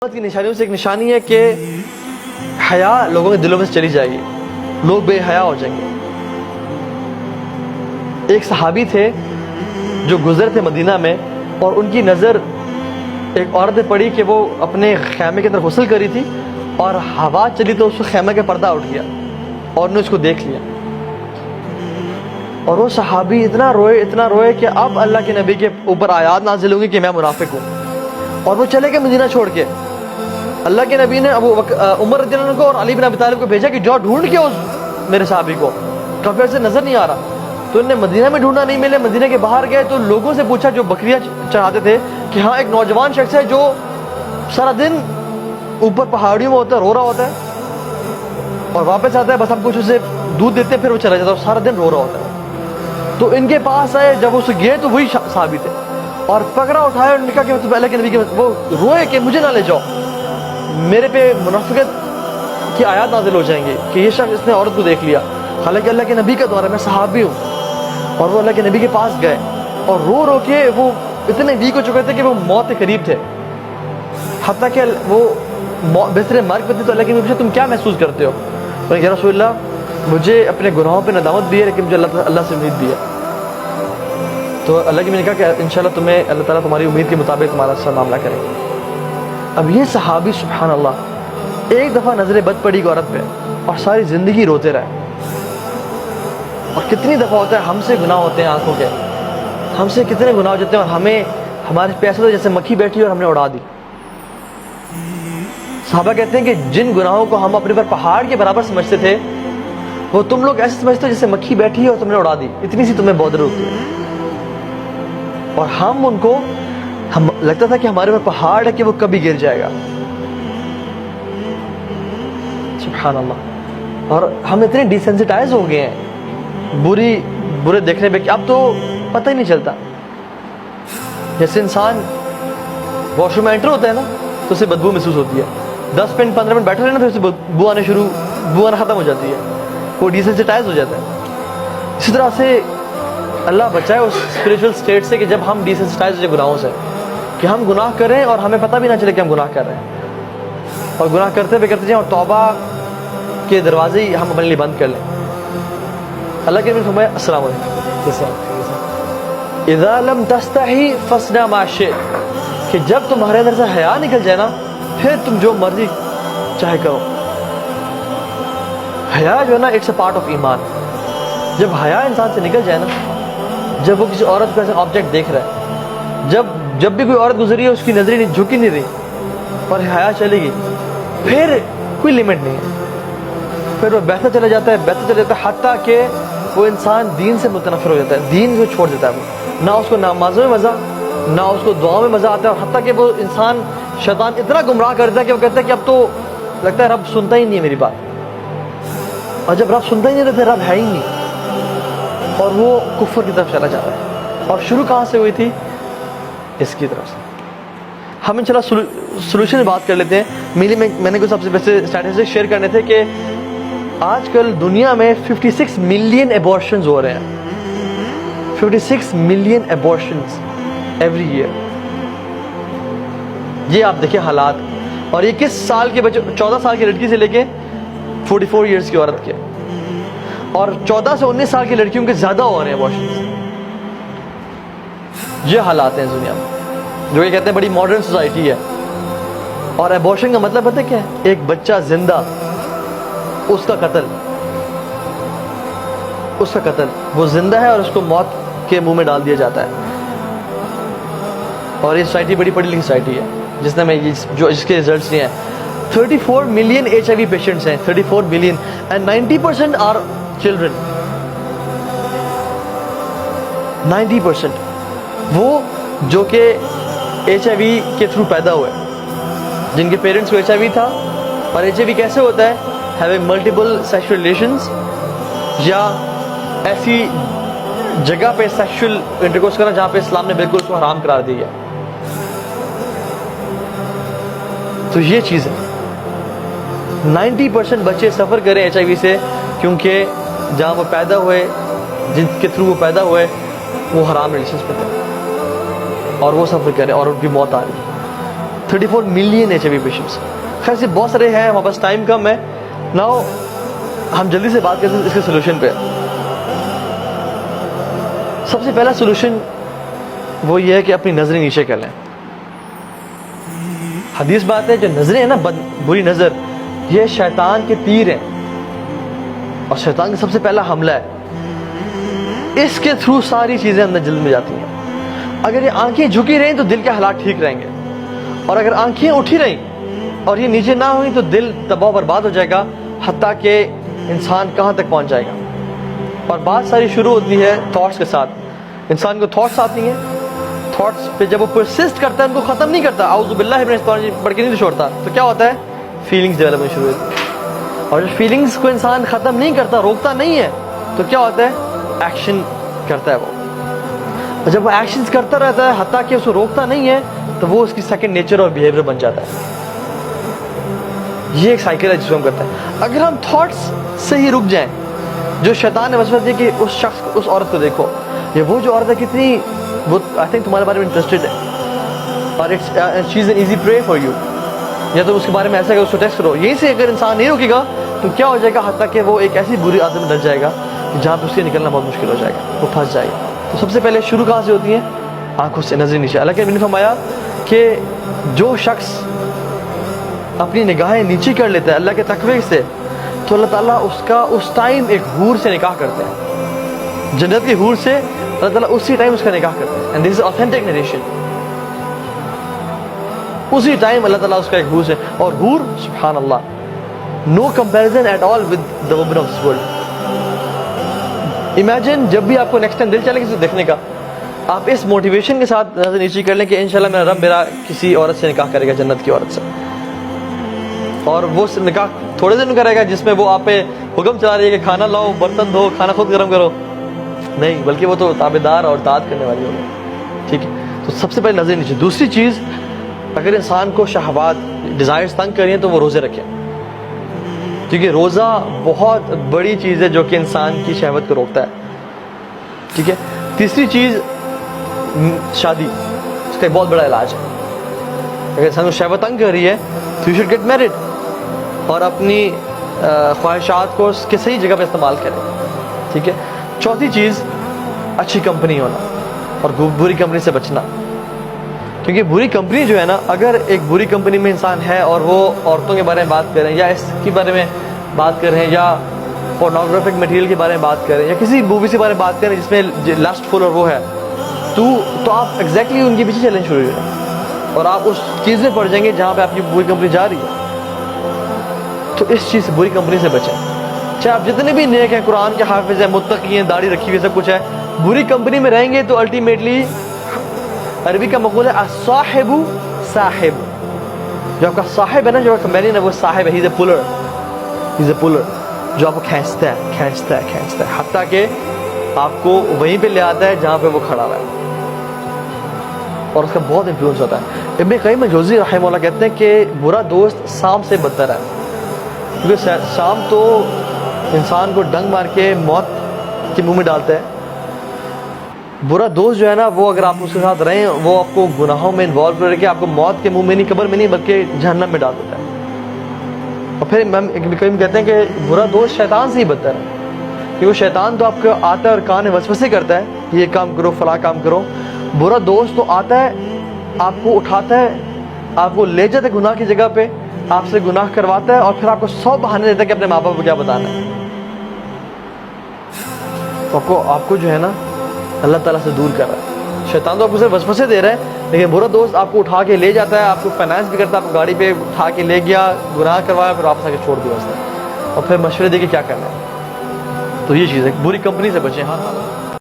کی نشانیوں سے ایک نشانی ہے کہ حیا لوگوں کے دلوں میں سے چلی جائے گی، لوگ بے حیا ہو جائیں گے۔ ایک صحابی تھے جو گزر تھے مدینہ میں، اور ان کی نظر ایک عورت پہ پڑی کہ وہ اپنے خیمے کے اندر غسل کری تھی، اور ہوا چلی تو اس خیمے کا پردہ اٹھ گیا اور نے اس کو دیکھ لیا، اور وہ صحابی اتنا روئے کہ اب اللہ کے نبی کے اوپر آیات نازل ہوں گی کہ میں منافق ہوں، اور وہ چلے گئے مدینہ چھوڑ کے۔ اللہ کے نبی نے عمر رضی اللہ عنہ کو اور علی بن ابی طالب کو بھیجا کہ جاؤ ڈھونڈ کے اس میرے صحابی کو، کافی سے نظر نہیں آ رہا۔ تو انہوں نے مدینہ میں ڈھونڈا، نہیں ملے، مدینہ کے باہر گئے تو لوگوں سے پوچھا جو بکریاں چراتے تھے کہ ہاں ایک نوجوان شخص ہے جو سارا دن اوپر پہاڑیوں میں ہوتا ہے، رو رہا ہوتا ہے اور واپس آتا ہے، بس ہم کچھ اسے دودھ دیتے ہیں پھر وہ چلا جاتا ہے، اور سارا دن رو رہا ہوتا ہے۔ تو ان کے پاس آئے، جب وہ گئے تو وہی صحابی تھے، اور پکڑا اٹھایا اور کہا کہ اللہ کے نبی کے وہ روئے کہ مجھے نہ لے جاؤ، میرے پہ منافقت کی آیات نازل ہو جائیں گے کہ یہ شخص اس نے عورت کو دیکھ لیا، حالانکہ اللہ کے نبی کا دور ہے، میں صحابی ہوں۔ اور وہ اللہ کے نبی کے پاس گئے اور رو کے وہ اتنے ویک ہو چکے تھے کہ وہ موت کے قریب تھے، حتیٰ کہ وہ بستر مرگ پہ تھے۔ تو اللہ کے نبی پوچھا تم کیا محسوس کرتے ہو؟ اور یا رسول اللہ مجھے اپنے گناہوں پہ ندامت بھی ہے، لیکن مجھے اللہ سے امید بھی ہے۔ تو اللہ کے نبی نے کہا کہ انشاءاللہ تمہیں اللہ تعالیٰ تمہاری امید کے مطابق تمہارا ساتھ معاملہ کریں گے۔ اب یہ صحابی سبحان اللہ ایک دفعہ نظر بد پڑی عورت پہ اور ساری زندگی روتے رہے۔ اور کتنی دفعہ ہوتا ہے ہم سے گناہ ہوتے ہیں آنکھوں کے، ہم سے کتنے گناہ ہو جاتے ہیں اور ہمیں ہمارے پیسے تو جیسے مکھی بیٹھی اور ہم نے اڑا دی۔ صحابہ کہتے ہیں کہ جن گناہوں کو ہم اپنے پر پہاڑ کے برابر سمجھتے تھے وہ تم لوگ ایسے سمجھتے ہو جیسے مکھی بیٹھی ہے اور تم نے اڑا دی، اتنی سی تمہیں بودر ہوتی ہے۔ اور ہم ان کو لگتا تھا کہ ہمارے پر پہاڑ ہے کہ وہ کبھی گر جائے گا، سبحان اللہ۔ اور ہم اتنے ڈیسینسٹائز ہو گئے ہیں برے دیکھنے پہ کہ اب تو پتہ ہی نہیں چلتا۔ جیسے انسان واش روم میں انٹر ہوتا ہے نا تو اسے بدبو محسوس ہوتی ہے، 10 منٹ 15 منٹ بیٹھا رہے نا پھر اسے بو آنا ختم ہو جاتی ہے، وہ ڈیسینسٹائز ہو جاتا ہے۔ اسی طرح سے اللہ بچائے اس اسپریچول اسٹیٹ سے کہ جب ہم ڈیسینسٹائز ہو جائے گناہوں سے، کہ ہم گناہ کریں اور ہمیں پتہ بھی نہ چلے کہ ہم گناہ کر رہے ہیں، اور گناہ کرتے جائیں اور توبہ کے دروازے ہی ہم اپنے لیے بند کر لیں۔ اللہ کے نبی نے فرمایا السلام علیکم، اذا لم تستحی فاصنع ما شئت، کہ جب تمہارے اندر سے حیا نکل جائے نا پھر تم جو مرضی چاہے کرو۔ حیا جو ہے نا اٹس اے پارٹ آف ایمان۔ جب حیا انسان سے نکل جائے نا، جب وہ کسی عورت کو ایسے آبجیکٹ دیکھ رہا ہے، جب بھی کوئی عورت گزری ہے اس کی نظریں جھکی نہیں رہی اور حیا چلے گی، پھر کوئی لمٹ نہیں ہے، پھر وہ بہتا چلا جاتا ہے حتیٰ کہ وہ انسان دین سے متنفر ہو جاتا ہے، دین کو چھوڑ دیتا ہے، وہ نہ اس کو نمازوں میں مزہ، نہ اس کو دعاؤں میں مزہ آتا ہے، اور حتیٰ کہ وہ انسان شیطان اتنا گمراہ کرتا ہے کہ وہ کہتا ہے کہ اب تو لگتا ہے رب سنتا ہی نہیں ہے میری بات، اور جب رب سنتا ہی نہیں تو پھر رب ہے ہی نہیں، اور وہ کفر کی طرف چلا جاتا ہے۔ اور شروع کہاں سے ہوئی تھی؟ اس کی طرف سے۔ ہم انشاءاللہ سولوشن بات کر لیتے ہیں۔ میں نے کچھ سب سے پہلے اسٹیٹسٹکس شیئر کرنے تھے کہ آج کل دنیا میں 56 ملین ایبورشنز ہو رہے ہیں، 56 ملین ایبورشنز ایوری ایئر۔ یہ آپ دیکھیں حالات، اور یہ کس سال کے بچے، 14 سال کی لڑکی سے لے کے 44 ایئرس کی عورت کے، اور 14 سے 19 سال کی لڑکیوں کے زیادہ ہو رہے ہیں ایبورشنز۔ یہ حالات ہیں اس دنیا میں، جو یہ کہتے ہیں بڑی ماڈرن سوسائٹی ہے۔ اور ایبورشن کا مطلب پتہ کیا ہے؟ ایک بچہ زندہ، اس کا قتل، وہ زندہ ہے اور اس کو موت کے منہ میں ڈال دیا جاتا ہے۔ اور یہ سوسائٹی بڑی پڑھی لکھی سوسائٹی ہے جس نے جس کے ریزلٹس لیے ہیں۔ 34 ملین HIV پیشنٹس ہیں، 34 ملین، اینڈ 90% آر چلڈرن۔ 90% وہ جو کہ HIV کے تھرو پیدا ہوئے، جن کے پیرنٹس کو HIV تھا۔ اور HIV کیسے ہوتا ہے؟ ہیونگ ملٹیپل سیکشل ریلیشنز، یا ایسی جگہ پہ سیکشل انٹرکورس کرنا جہاں پہ اسلام نے بالکل اس کو حرام قرار دیا ہے۔ تو یہ چیز ہے، 90% بچے سفر کریں HIV سے، کیونکہ جہاں وہ پیدا ہوئے، جن کے تھرو وہ پیدا ہوئے، وہ حرام ریلیشنز پہ تھے، اور وہ سفر کریں اور ان کی موت آ رہی ہے۔ 34 मिलियन HIV पेशेंट्स। खैर से बहुत सारे हैं, हमारे पास टाइम कम है। नाउ हम जल्दी से बात करते हैं इसके सोल्यूशन पे। सबसे पहला सोल्यूशन वो ये है कि अपनी नजरें नीचे कर लें। हदीस बात है, जो नजरें हैं ना, बुरी नजर, ये शैतान के तीर हैं और शैतान का सबसे पहला हमला है। इसके थ्रू सारी चीजें अंदर दिल में जाती हैं। अगर ये आंखें झुकी रहीं तो दिल के हालात ठीक रहेंगे, और अगर आंखें उठी रहीं और ये नीचे ना हुई तो दिल तबाह बर्बाद हो जाएगा, हत्ता कि इंसान कहाँ तक पहुंच जाएगा। और बात सारी शुरू होती है थॉट्स के साथ। इंसान को थॉट्स आती हैं, थॉट्स पे जब वो परसिस्ट करता है, उनको ख़त्म नहीं करता, आउज़ु बिल्लाहि मिनश शैतानिर रजीम पढ़ के नहीं छोड़ता, तो क्या होता है, फीलिंग्स डेवलप होनी शुरू होती है। और जब फीलिंग्स को इंसान ख़त्म नहीं करता, रोकता नहीं है, तो क्या होता है, एक्शन करता है वो। और जब वो एक्शंस करता रहता है, हत्ता कि उसको रोकता नहीं है, तो वो उसकी सेकंड नेचर और बिहेवियर बन जाता है। ये एक साइकिल है जिसको हम करते हैं। अगर हम थॉट्स से ही रुक जाएं, जो शैतान ने वसवसा दिया कि उस शख्स को, उस औरत को देखो, ये वो जो औरत है कितनी, वो आई थिंक तुम्हारे बारे में इंटरेस्टेड है और it's she is an easy prey for you, या तो उसके बारे में ऐसा कि उसको टेक्स्ट करो। यहीं से अगर इंसान नहीं रुकेगा तो क्या हो जाएगा, हत्ता कि वो एक ऐसी बुरी आदत में डल जाएगा कि जहाँ पे उससे निकलना बहुत मुश्किल हो जाएगा, वो फंस जाएगा। तो सबसे पहले शुरू कहाँ से होती है, आंखों से, नजर नीचे। अल्लाह के नबी ने फरमाया कि जो शख्स अपनी निगाहें नीचे कर लेता है अल्लाह के तकवे से, तो अल्लाह ताला उसका उस टाइम एक हूर से निकाह करते हैं, जन्नत की हूर से अल्लाह ताला उसी टाइम उसका निकाह करते हैं। And this is authentic narration. उसी टाइम अल्लाह ताला उसका एक हूर से, और हूर सुभान अल्लाह, no comparison at all with the women of this world. Imagine जब भी आपको नेक्स्ट टाइम दिल चले किसी देखने का, आप इस मोटिवेशन के साथ नजर नीचे कर लें कि इंशाल्लाह मेरा रब मेरा किसी औरत से निकाह करेगा, जन्नत की औरत से। और वो निकाह थोड़े दिन करेगा जिसमें वो आप पे हुक्म चला रही है कि खाना लाओ, बर्तन धो, खाना खुद गर्म करो, नहीं, बल्कि वो तो ताबेदार और दाद करने वाली होगी। ठीक है, तो सबसे पहले नजर नीचे। दूसरी चीज़, अगर इंसान को शहवात, डिज़ायर्स तंग करिए तो वो रोज़े रखें, क्योंकि रोज़ा बहुत बड़ी चीज़ है जो कि इंसान की शहवत को रोकता है। ठीक है। तीसरी चीज़, शादी, उसका एक बहुत बड़ा इलाज है। अगर इंसान को शहवत तंग कर रही है तो यू शुड गेट मैरिड, और अपनी ख्वाहिशात को उसके सही जगह पे इस्तेमाल करें। ठीक है। चौथी चीज़, अच्छी कंपनी होना और बुरी कंपनी से बचना, क्योंकि बुरी कंपनी जो है ना, अगर एक बुरी कंपनी में इंसान है और वो औरतों के बारे में बात करें या इसके बारे में बात कर रहे हैं या पोर्नोग्राफिक मटेरियल के बारे में बात करें या किसी मूवी के बारे में बात करें जिसमें लस्टफुल और वो है, तो आप एग्जैक्टली उनके पीछे चलने शुरू हो जाए और आप उस चीज़ में पड़ जाएंगे जहाँ पे आपकी बुरी कंपनी जा रही है। तो इस चीज़ से, बुरी कंपनी से बचें। चाहे आप जितने भी नेक हैं, कुरान के हाफिज हैं, मुत्तकी हैं, दाढ़ी रखी हुई, सब कुछ है, बुरी कंपनी में रहेंगे तो अल्टीमेटली, अरबी का मक़ूल है अस्साहिबु साहिब, जो आपका साहिब है ना, जो आपका कंपेनियन है, वो साहिब है, he is a puller, he is a puller, जो आपको खींचता है, खींचता है, खींचता है, हत्ता कि आपको वहीं पे ले आता है जहाँ पे वो खड़ा हुआ है, और उसका बहुत इन्फ्लुएंस होता है। इब्न क़य्यिम अल-जौज़ी रहमहुल्लाह कहते हैं कि बुरा दोस्त सांप से बदतर है, क्योंकि सांप तो इंसान को डंग मार के मौत के मुंह में डालता है। बुरा दोस्त जो है ना, वो अगर आप उसके साथ रहें, वो आपको गुनाहों में इन्वॉल्व करके आपको मौत के मुंह में नहीं, कब्र में नहीं, बल्कि जहन्नम में डाल देता है। और फिर इमाम इब्न क़य्यिम कहते हैं कि बुरा दोस्त शैतान से ही बदतर है, क्योंकि वो शैतान तो आपको आता है और कान में वसवसे करता है, ये काम करो, फला काम करो। बुरा दोस्त तो आता है, आपको उठाता है, आपको ले जाता है गुनाह की जगह पे, आपसे गुनाह करवाता है और फिर आपको 100 बहाने देता है कि अपने माँ बाप को क्या बताना है। तो आपको जो है ना, अल्लाह ताला से दूर कर रहा है। शैतान तो आपको सिर्फ वसवसे दे रहा है, लेकिन बुरा दोस्त आपको उठा के ले जाता है, आपको फाइनेंस भी करता है, आपको गाड़ी पे उठा के ले गया, गुनाह करवाया, फिर वापस आके छोड़ दिया उसने, और फिर मशवरे दे के क्या करना है। तो ये चीज़ है, बुरी कंपनी से बचें। हाँ।